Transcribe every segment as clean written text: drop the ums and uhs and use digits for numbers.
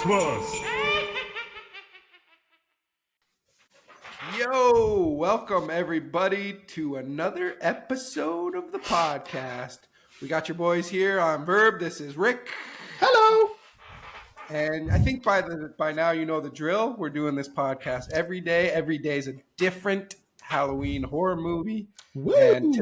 Christmas! Yo, welcome everybody to another episode of the podcast. We got your boys here. I'm Burb. This is Rick. Hello. And I think by now you know the drill. We're doing this podcast every day. Every day is a different Halloween horror movie. Woo! And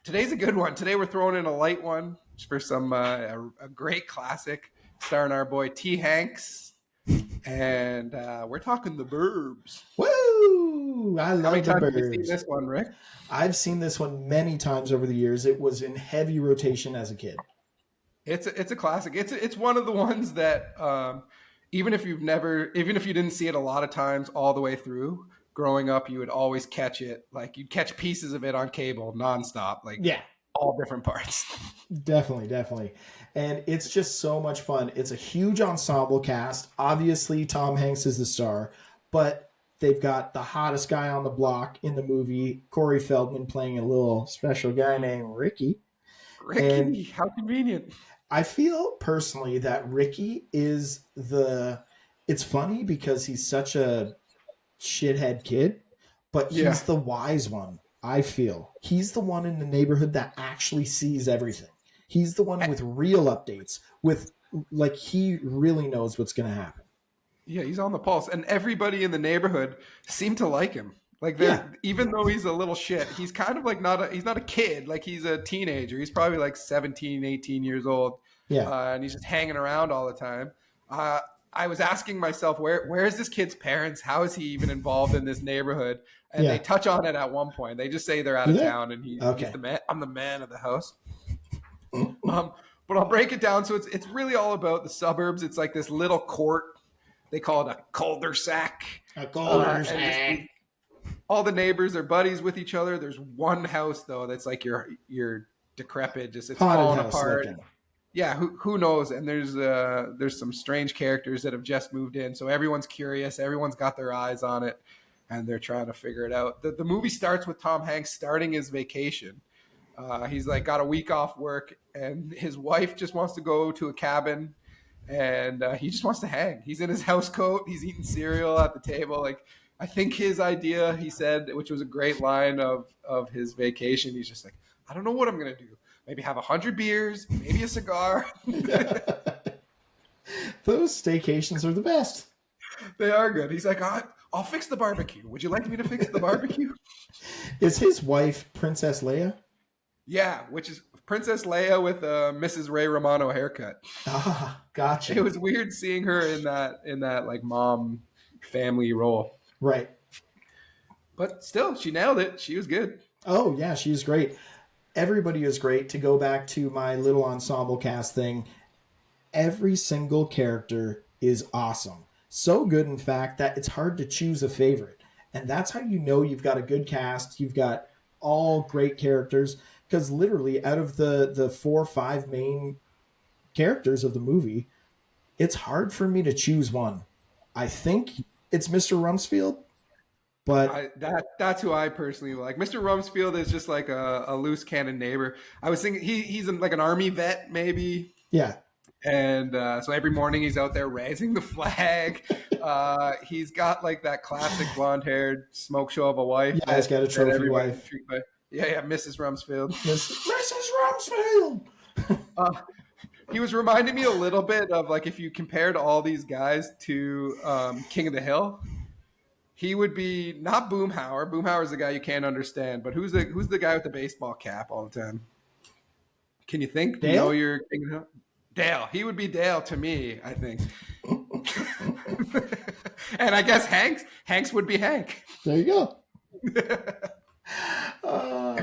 today's a good one. Today we're throwing in a light one for some a great classic starring our boy T. Hanks. And we're talking the Burbs. Woo! I love the How many times have Burbs. you seen this one, Rick? I've seen this one many times over the years. It was in heavy rotation as a kid. It's a classic. It's one of the ones that even if you didn't see it a lot of times all the way through growing up, you would always catch it. Like you'd catch pieces of it on cable nonstop. Like all different parts. Definitely. And it's just so much fun. It's a huge ensemble cast. Obviously, Tom Hanks is the star, but they've got the hottest guy on the block in the movie, Corey Feldman, playing a little special guy named Ricky. Ricky, how convenient. I feel personally that Ricky is it's funny because he's such a shithead kid, but he's the wise one. I feel he's the one in the neighborhood that actually sees everything. He's the one with real updates, he really knows what's going to happen. Yeah, he's on the pulse, and everybody in the neighborhood seemed to like him. Like, even though he's a little shit, he's kind of like he's not a kid. Like, he's a teenager. He's probably like 17, 18 years old. Yeah. And he's just hanging around all the time. I was asking myself, where is this kid's parents? How is he even involved in this neighborhood? And they touch on it at one point. They just say they're out of town, and he's the man. I'm the man of the house. But I'll break it down. So it's really all about the suburbs. It's like this little court. They call it a cul-de-sac. A cul-de-sac. All the neighbors are buddies with each other. There's one house though that's like your decrepit, just it's falling apart. Looking. Yeah, who knows? And there's some strange characters that have just moved in, so everyone's curious. Everyone's got their eyes on it, and they're trying to figure it out. The movie starts with Tom Hanks starting his vacation. He's like got a week off work, and his wife just wants to go to a cabin, and he just wants to hang. He's in his house coat. He's eating cereal at the table. Like, I think his idea, he said, which was a great line of his vacation, he's just like, I don't know what I'm going to do. Maybe have 100 beers, maybe a cigar. Those staycations are the best. They are good. He's like, I'll fix the barbecue. Would you like me to fix the barbecue? Is his wife Princess Leia? Yeah, which is Princess Leia with Mrs. Ray Romano haircut. Ah, gotcha. It was weird seeing her in that like mom family role. Right. But still, she nailed it. She was good. Oh, yeah, she's great. Everybody is great. To go back to my little ensemble cast thing, every single character is awesome. So good, in fact, that it's hard to choose a favorite. And that's how you know you've got a good cast. You've got all great characters. Because literally, out of the 4 or 5 main characters of the movie, it's hard for me to choose one. I think it's Mr. Rumsfeld. But that's who I personally like. Mr. Rumsfeld is just like a loose cannon neighbor. I was thinking he's like an army vet, maybe. Yeah. And so every morning he's out there raising the flag. He's got like that classic blonde-haired smoke show of a wife. Yeah, he's got a trophy wife. Yeah, Mrs. Rumsfeld. Mrs. Rumsfeld! He was reminding me a little bit of like if you compared all these guys to King of the Hill. He would be not Boomhauer. Boomhauer is the guy you can't understand. But who's the guy with the baseball cap all the time? Can you think? Dale? You know you're Dale. He would be Dale to me, I think. And I guess Hanks would be Hank. There you go.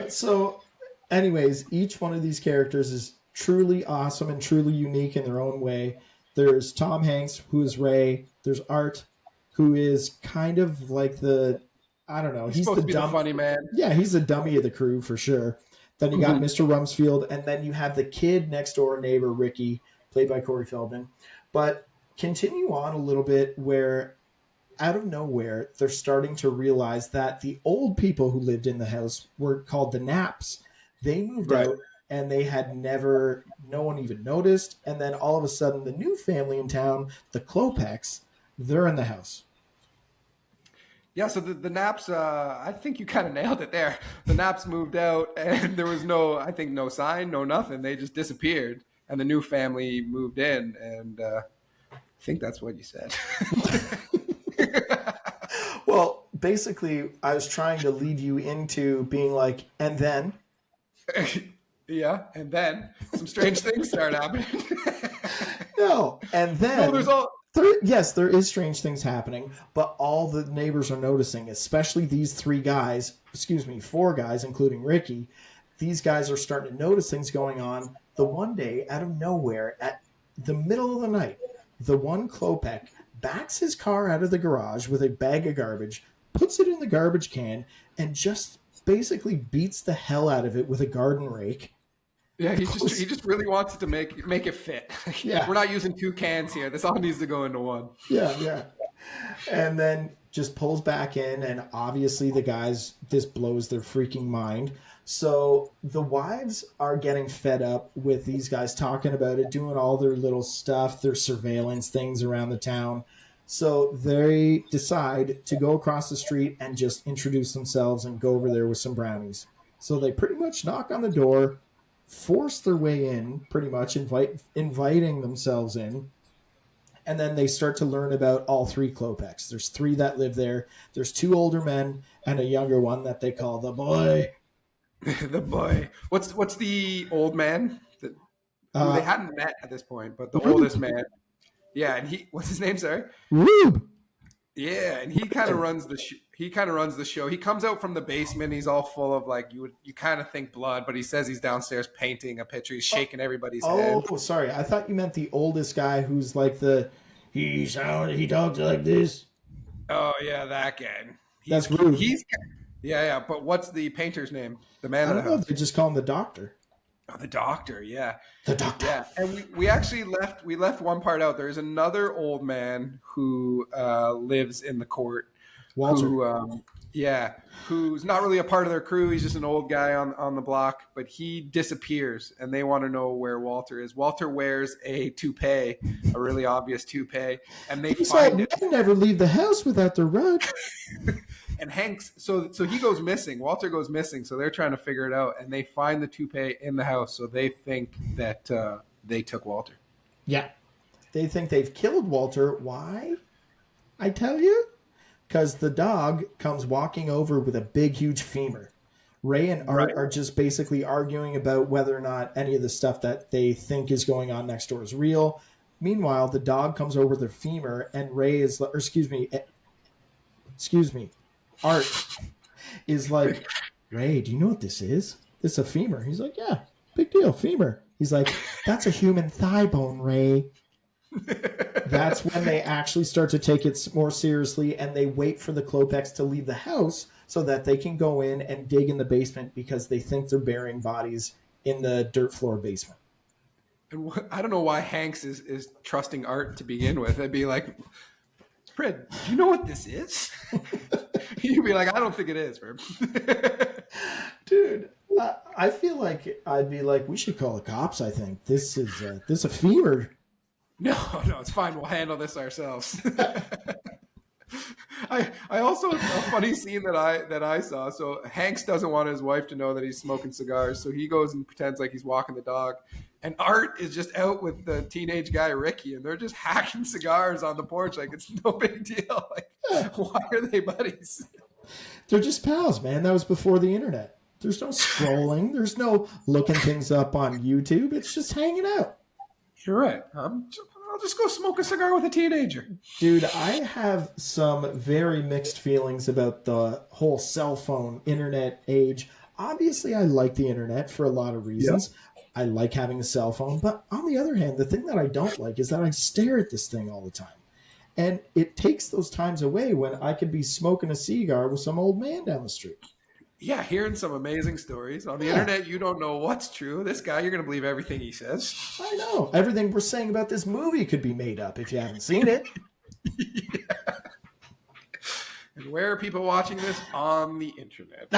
So, anyways, each one of these characters is truly awesome and truly unique in their own way. There's Tom Hanks, who is Ray. There's Art, who is kind of like I don't know. He's supposed to be the funny man. Yeah, he's the dummy of the crew for sure. Then you got Mr. Rumsfeld, and then you have the kid next door neighbor, Ricky, played by Corey Feldman. But continue on a little bit where out of nowhere, they're starting to realize that the old people who lived in the house were called the Naps. They moved out and no one even noticed. And then all of a sudden, the new family in town, the Klopeks, they're in the house. Yeah, so the Naps, I think you kind of nailed it there. The Naps moved out, and there was no sign, no nothing. They just disappeared, and the new family moved in, and I think that's what you said. Well, basically, I was trying to lead you into being like, and then. Yeah, and then some strange things start happening. No, and then. No, there's all. Yes, there is strange things happening, but all the neighbors are noticing, especially these four guys, including Ricky. These guys are starting to notice things going on. The one day, out of nowhere, at the middle of the night, the one Klopek backs his car out of the garage with a bag of garbage, puts it in the garbage can, and just basically beats the hell out of it with a garden rake. Yeah, he just really wants to make it fit. Yeah. We're not using 2 cans here. This all needs to go into one. Yeah. And then just pulls back in, and obviously this blows their freaking mind. So the wives are getting fed up with these guys talking about it, doing all their little stuff, their surveillance things around the town. So they decide to go across the street and just introduce themselves and go over there with some brownies. So they pretty much knock on the door, force their way in, pretty much inviting themselves in. And then they start to learn about all 3 Klopeks. There's 3 that live there. There's 2 older men and a younger one that they call the boy. The boy. What's the old man? They hadn't met at this point, but the oldest man. Yeah, and what's his name, sorry? Rube. Yeah, and he kind of runs the show. He comes out from the basement. He's all full of you kind of think blood, but he says he's downstairs painting a picture. He's shaking everybody's head. Oh, sorry. I thought you meant the oldest guy who's like he talks like this. Oh yeah, that guy. That's Rube. Yeah. But what's the painter's name? The man I of don't the know house. if they just call him the doctor. Oh, the doctor, yeah. The doctor. Yeah, and we actually left one part out. There's another old man who lives in the court. Walter. Who's not really a part of their crew. He's just an old guy on the block, but he disappears, and they want to know where Walter is. Walter wears a toupee, a really obvious toupee, and they find it. Men never leave the house without their rug. And Hank's so he goes missing. Walter goes missing, so they're trying to figure it out, and they find the toupee in the house. So they think that they took Walter. Yeah, they think they've killed Walter. Why? I tell you, because the dog comes walking over with a big, huge femur. Ray and Art are just basically arguing about whether or not any of the stuff that they think is going on next door is real. Meanwhile, the dog comes over with a femur, and Ray is, or excuse me, Art is like, Ray, do you know what this is? This is a femur. He's like, yeah, big deal, femur. He's like, that's a human thigh bone, Ray. That's when they actually start to take it more seriously, and they wait for the Klopeks to leave the house so that they can go in and dig in the basement because they think they're burying bodies in the dirt floor basement. And I don't know why Hanks is trusting Art to begin with. It'd be like, Fred, do you know what this is? You'd be like, I don't think it is, Fred. Dude, I feel like I'd be like, we should call the cops. I think this is a femur. No, it's fine. We'll handle this ourselves. I also a funny scene that I saw. So Hanks doesn't want his wife to know that he's smoking cigars, so he goes and pretends like he's walking the dog. And Art is just out with the teenage guy Ricky, and they're just hacking cigars on the porch like it's no big deal. Like, why are they buddies? They're just pals, man. That was before the internet. There's no scrolling. There's no looking things up on YouTube. It's just hanging out. You're right. I'll just go smoke a cigar with a teenager. Dude, I have some very mixed feelings about the whole cell phone, internet age. Obviously, I like the internet for a lot of reasons. Yep. I like having a cell phone. But on the other hand, the thing that I don't like is that I stare at this thing all the time. And it takes those times away when I could be smoking a cigar with some old man down the street. Yeah, hearing some amazing stories. On the internet, you don't know what's true. This guy, you're going to believe everything he says. I know. Everything we're saying about this movie could be made up if you haven't seen it. Yeah. And where are people watching this? On the internet.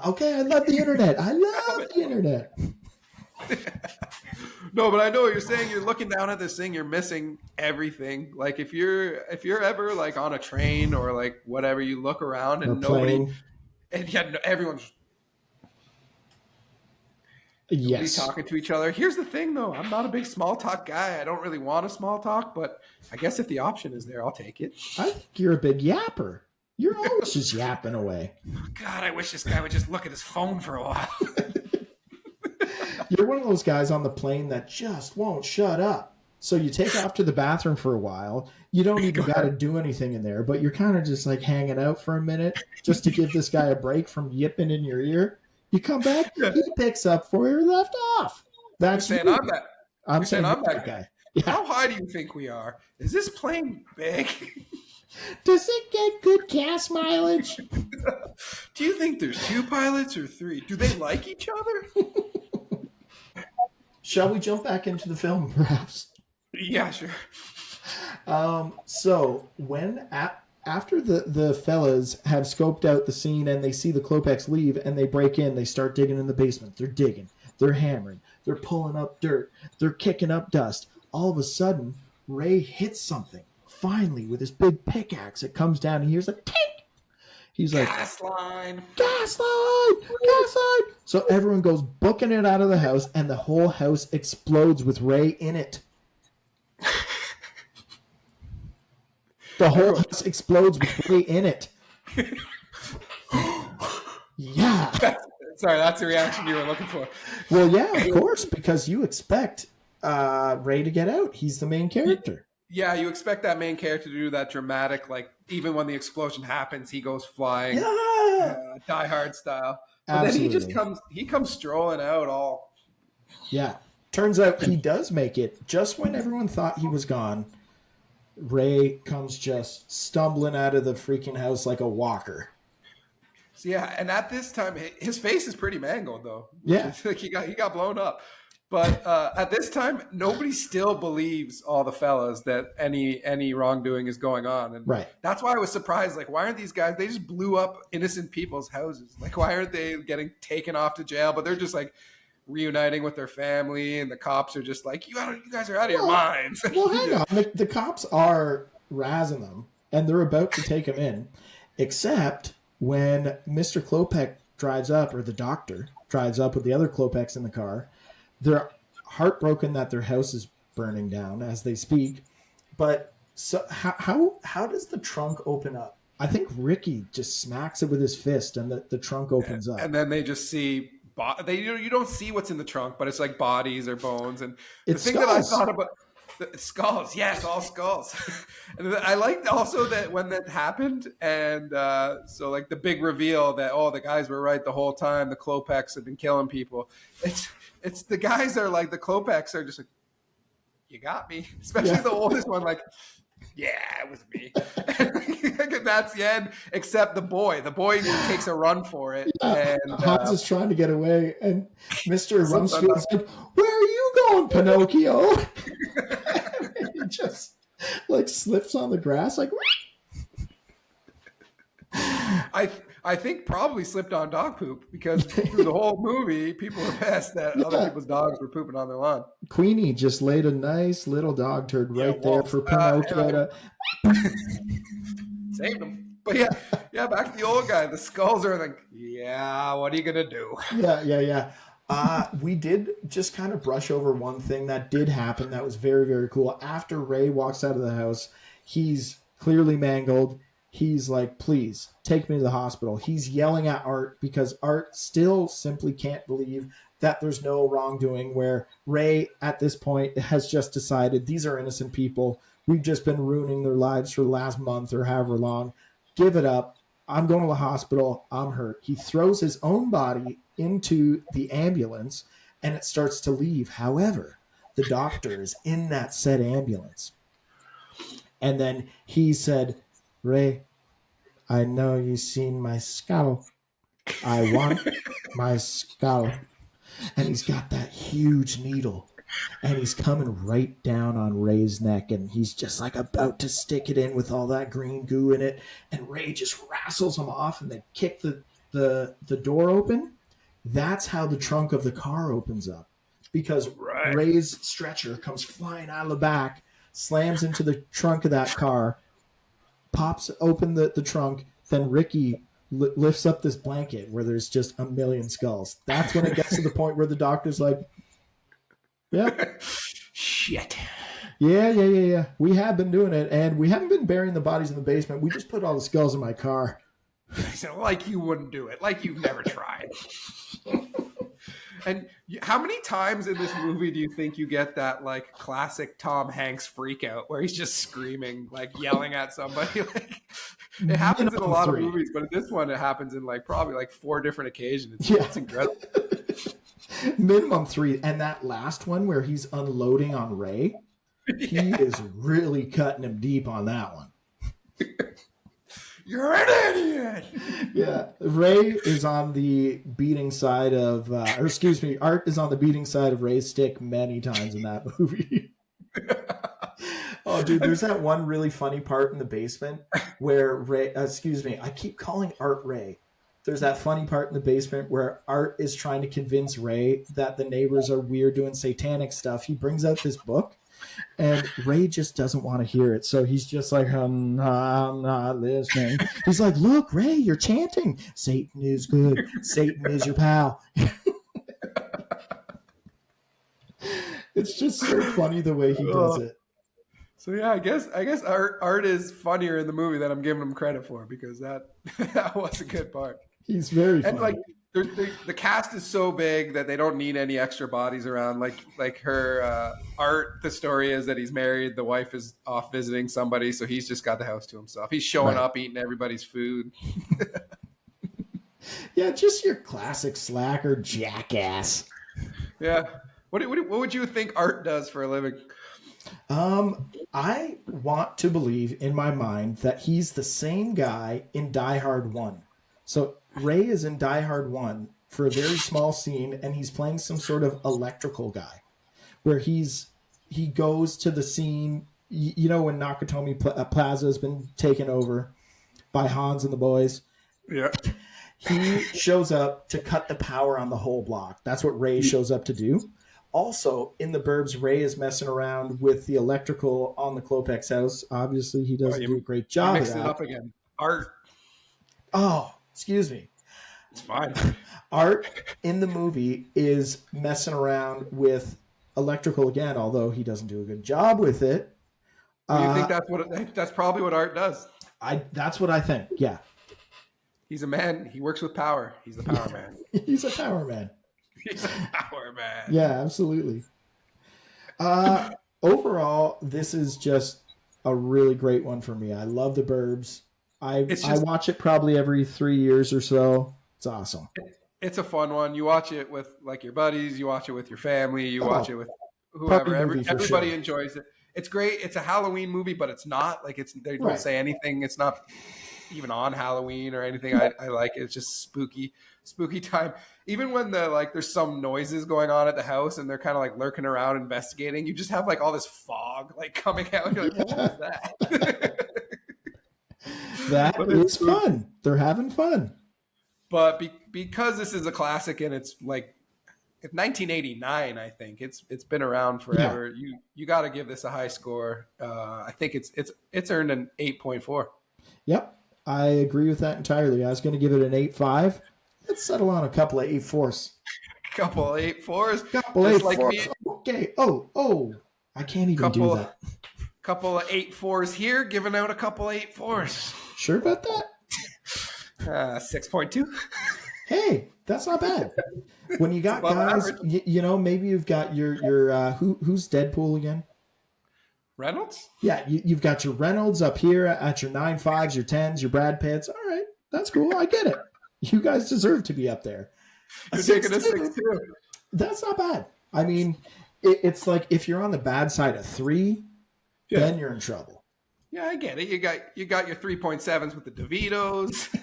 Okay. I love the internet. I love the internet. No, but I know what you're saying. You're looking down at this thing, you're missing everything. Like if you're ever like on a train or like whatever, you look around Or and nobody, plane. and yeah, everyone's nobody's Yes. talking to each other. Here's the thing though, I'm not a big small talk guy. I don't really want a small talk, but I guess if the option is there, I'll take it. I think you're a big yapper. You're always just yapping away. God, I wish this guy would just look at his phone for a while. You're one of those guys on the plane that just won't shut up. So you take off to the bathroom for a while. You don't even got to do anything in there, but you're kind of just like hanging out for a minute just to give this guy a break from yipping in your ear. You come back, he picks up where you left off. That's You're saying I'm that. I'm You're saying I'm that guy. Yeah. How high do you think we are? Is this plane big? Does it get good gas mileage? Do you think there's 2 pilots or 3? Do they like each other? Shall we jump back into the film, perhaps? Yeah, sure. So when after the fellas have scoped out the scene and they see the Klopex leave and they break in, they start digging in the basement. They're digging, they're hammering, they're pulling up dirt, they're kicking up dust. All of a sudden, Ray hits something. Finally, with his big pickaxe, it comes down and he hears a tink. He's like, gas line. gas line, gas line. So everyone goes booking it out of the house and the whole house explodes with Ray in it. The whole house explodes with Ray in it. Yeah. Sorry, that's the reaction you were looking for. Well, yeah, of course, because you expect Ray to get out. He's the main character. Yeah, you expect that main character to do that dramatic, like even when the explosion happens, he goes flying, Die Hard style. But Absolutely. then he comes strolling out all. Yeah. Turns out he does make it. Just when everyone thought he was gone, Ray comes just stumbling out of the freaking house like a walker. So yeah, and at this time, his face is pretty mangled though. Yeah, like he got blown up. But at this time, nobody still believes all the fellas that any wrongdoing is going on, and right. That's why I was surprised. Like, why aren't these guys? They just blew up innocent people's houses. Like, why aren't they getting taken off to jail? But they're just like reuniting with their family, and the cops are just like, you guys are out of your minds. Well, hang on. The cops are razzing them, and they're about to take him in, except when Mr. Klopek drives up, or the doctor drives up with the other Klopeks in the car. They're heartbroken that their house is burning down as they speak. But so how does the trunk open up? I think Ricky just smacks it with his fist, and the trunk opens up. And then they just see you don't see what's in the trunk, but it's like bodies or bones. And it's the thing skulls. that I thought about. Skulls, yes, all skulls. And I liked also that when that happened, and so like the big reveal that the guys were right the whole time. The Klopeks have been killing people. It's the guys that are like the Klopeks are just like, you got me. Especially the oldest one, like, yeah, it was me. And that's the end. Except the boy takes a run for it. Yeah. And Hans is trying to get away, and Mr. Rumsfeld's like, "Where are you going, Pinocchio?" He just like slips on the grass, like. I think probably slipped on dog poop, because through the whole movie, people were pissed that other people's dogs were pooping on their lawn. Queenie just laid a nice little dog turd right there for Pinocchio to save them. But yeah, back to the old guy. The skulls are like, yeah, what are you gonna do? Yeah. We did just kind of brush over one thing that did happen that was very, very cool. After Ray walks out of the house, he's clearly mangled. He's like, please take me to the hospital. He's yelling at Art because Art still simply can't believe that there's no wrongdoing, where Ray at this point has just decided these are innocent people. We've just been ruining their lives for the last month or however long. Give it up. I'm going to the hospital. I'm hurt. He throws his own body into the ambulance and it starts to leave. However, the doctor is in that said ambulance. And then he said, Ray, I know you've seen my skull. I want my skull. And he's got that huge needle. And he's coming right down on Ray's neck. And he's just like about to stick it in with all that green goo in it. And Ray just wrestles him off and they kick the door open. That's how the trunk of the car opens up. because Right. Ray's stretcher comes flying out of the back, slams into the trunk of that car, pops open the trunk, then Ricky lifts up this blanket where there's just a million skulls. That's when it gets to the point where the doctor's like, yeah. Shit. Yeah. We have been doing it, and we haven't been burying the bodies in the basement. We just put all the skulls in my car. So, like you wouldn't do it. Like you've never tried. And how many times in this movie do you think you get that like classic Tom Hanks freak out where he's just screaming, like yelling at somebody? Like it happens in a lot of movies, but in this one it happens in like probably like 4 different occasions. It's incredible. Minimum 3. And that last one where he's unloading on Ray, he is really cutting him deep on that one. You're an idiot. Yeah. Ray is on the beating side of, Art is on the beating side of Ray's stick many times in that movie. Oh, dude, there's that one really funny part in the basement where Ray, I keep calling Art Ray. There's that funny part in the basement where Art is trying to convince Ray that the neighbors are weird doing satanic stuff. He brings out this book, and Ray just doesn't want to hear it. So he's just like, I'm not listening. He's like, look, Ray, you're chanting. Satan is good. Satan is your pal. It's just so funny the way he does it. So yeah, I guess Art is funnier in the movie than I'm giving him credit for, because that was a good part. He's very funny. And like the cast is so big that they don't need any extra bodies around. Like her Art, the story is that he's married, the wife is off visiting somebody, so he's just got the house to himself. He's showing up, eating everybody's food. Yeah, just your classic slacker jackass. Yeah. What would you think Art does for a living? I want to believe in my mind that he's the same guy in Die Hard 1. So Ray is in Die Hard 1 for a very small scene, and he's playing some sort of electrical guy where he goes to the scene, you know, when Nakatomi Plaza has been taken over by Hans and the boys. Yeah. He shows up to cut the power on the whole block. That's what Ray shows up to do. Also, in the Burbs, Ray is messing around with the electrical on the Klopek's house. Obviously, he doesn't do a great job of that. Mixed it up again. Art. Oh, excuse me. It's fine. Art in the movie is messing around with electrical again, although he doesn't do a good job with it. You think that's probably what Art does? That's what I think. Yeah. He's a man. He works with power. He's the power man. He's a power man. He's a power man. Yeah, absolutely. Overall, this is just a really great one for me. I love the Burbs. I watch it probably every 3 years or so. It's awesome. It's a fun one. You watch it with like your buddies. You watch it with your family. You watch it with whoever. Everybody enjoys it. It's great. It's a Halloween movie, but it's not like they don't say anything. It's not even on Halloween or anything. I like it. It's just spooky time. Even when there's some noises going on at the house and they're kind of like lurking around investigating, you just have like all this fog like coming out. You're like, what was that? That is fun. They're having fun. But because this is a classic and it's like 1989, I think it's been around forever. Yeah. You got to give this a high score. I think it's earned an 8.4. Yep, I agree with that entirely. I was going to give it an 8.5. Let's settle on a couple of 8.4s. Couple of 8.4s. Couple 8.4s. Okay. Oh, I can't even do that. Couple of 8.4s here, giving out a couple of 8.4s. Sure about that? 6.2. Hey, that's not bad. When you got guys, you know, maybe you've got your who's Deadpool again? Reynolds? Yeah, you've got your Reynolds up here at your 9.5s, your 10s, your Brad Pitts. All right, that's cool. I get it. You guys deserve to be up there. You're taking a 6.2. That's not bad. I mean, it's like if you're on the bad side of 3, then you're in trouble. Yeah, I get it. You got your 3.7s with the DeVitos.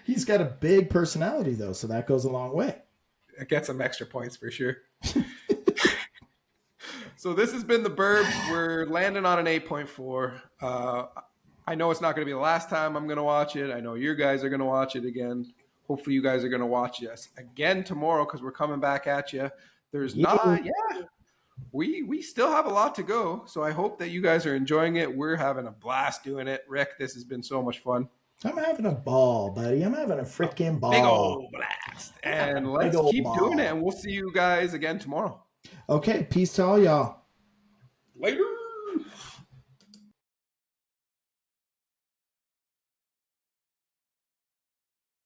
He's got a big personality, though, so that goes a long way. It gets some extra points for sure. So this has been the Burbs. We're landing on an 8.4. I know it's not going to be the last time I'm going to watch it. I know you guys are going to watch it again. hopefully you guys are going to watch us again tomorrow because we're coming back at you. There's Yeah. we still have a lot to go. So I hope that you guys are enjoying it. We're having a blast doing it. Rick, this has been so much fun. I'm having a ball, buddy. I'm having a freaking ball. Big old blast. And let's keep doing it. And we'll see you guys again tomorrow. Okay. Peace to all y'all. Later.